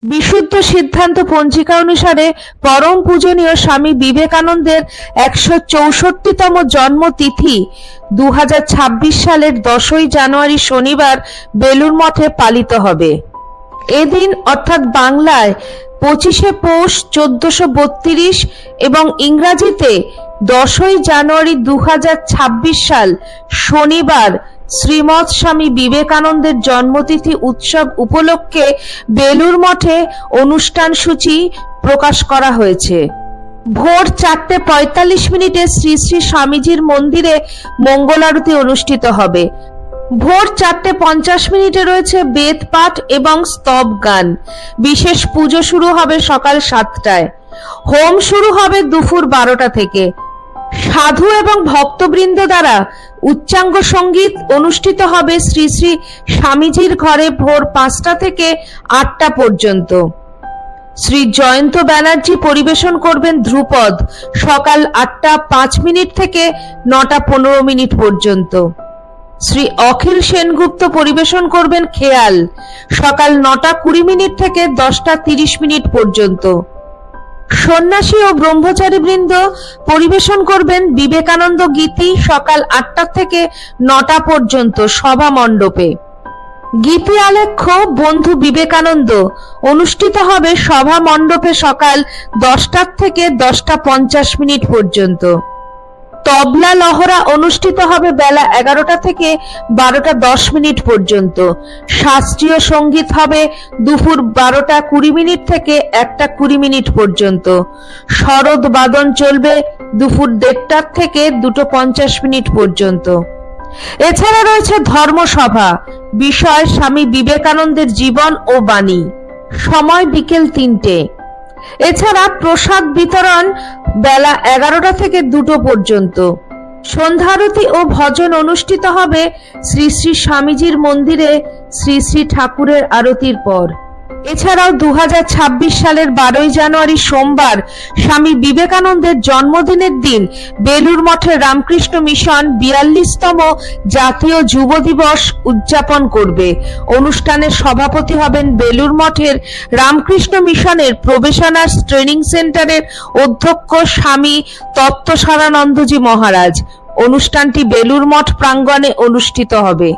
বিশুদ্ধ সিদ্ধান্ত পঞ্জিকা অনুসারে পরম পূজনীয় স্বামী বিবেকানন্দের ১৬৪তম জন্মতিথি ২০২৬ সালের ১০ই জানুয়ারি শনিবার বেলুড় মঠে পালিত হবে। এদিন অর্থাৎ বাংলায় ২৫শে পৌষ ১৪৩২ এবং ইংরাজিতে ১০ই জানুয়ারি ২০২৬ সাল শনিবার শ্রীমৎ স্বামী বিবেকানন্দের জন্মতিথি উৎসব উপলক্ষে বেলুড় মঠে অনুষ্ঠান সূচি প্রকাশ করা হয়েছে। ভোর ৪:৪৫ শ্রী শ্রী স্বামীজির মন্দিরে মঙ্গল আরতি অনুষ্ঠিত হবে। ভোর ৪:৫০ রয়েছে বেদ পাঠ এবং স্তব গান। বিশেষ পুজো শুরু হবে সকাল ৭টায়। হোম শুরু হবে দুপুর ১২টা থেকে। সাধু এবং ভক্তবৃন্দ দ্বারা উচ্চাঙ্গ সঙ্গীত অনুষ্ঠিত হবে শ্রী শ্রী স্বামীজির ঘরে ভোর ৫টা থেকে ৮টা পর্যন্ত। শ্রী জয়ন্ত ব্যানার্জি পরিবেশন করবেন ধ্রুপদ সকাল ৮:০৫ থেকে ৯:১৫ পর্যন্ত। শ্রী অখিল সেনগুপ্ত পরিবেশন করবেন খেয়াল সকাল ৯:২০ থেকে ১০:৩০ পর্যন্ত। সন্ন্যাসী ও ব্রহ্মচারী বৃন্দ পরিবেশন করবেন বিবেকানন্দ গীতি সকাল ৮টা থেকে ৯টা পর্যন্ত সভা মণ্ডপে। গীতি আলেখ্য বন্ধু বিবেকানন্দ অনুষ্ঠিত হবে সভা মণ্ডপে সকাল ১০টা থেকে ১০:৫০ পর্যন্ত। তবলা লহরা অনুষ্ঠিত হবে বেলা ১১টা থেকে ১২:১০ পর্যন্ত। শাস্ত্রীয় সঙ্গীত হবে দুপুর ১২:২০ থেকে ১:২০ পর্যন্ত। শরৎ বাদন চলবে দুপুর ১:৩০ থেকে ২:৫০ পর্যন্ত। এছাড়া রয়েছে ধর্মসভা, বিষয় স্বামী বিবেকানন্দের জীবন ও বাণী, সময় বিকেল ৩টে। এছাড়া প্রসাদ বিতরণ বেলা ১১টা থেকে ২টো পর্যন্ত। সন্ধ্যারতি ও ভজন অনুষ্ঠিত হবে শ্রী শ্রী স্বামীজির মন্দিরে শ্রী শ্রী ঠাকুরের আরতির পর। এছাড়াও ২০২৬ সালের ১২ই জানুয়ারি সোমবার স্বামী বিবেকানন্দের জন্মদিনের দিন বেলুড় মঠের রামকৃষ্ণ মিশন ৪২তম জাতীয় যুব দিবস উদযাপন করবে। অনুষ্ঠানের সভাপতি হবেন বেলুড় মঠের রামকৃষ্ণ মিশনের প্রবেশনার্স ট্রেনিং সেন্টারের অধ্যক্ষ স্বামী তত্ত্বসারানন্দজি মহারাজ। অনুষ্ঠানটি বেলুড় মঠ প্রাঙ্গণে অনুষ্ঠিত হবে।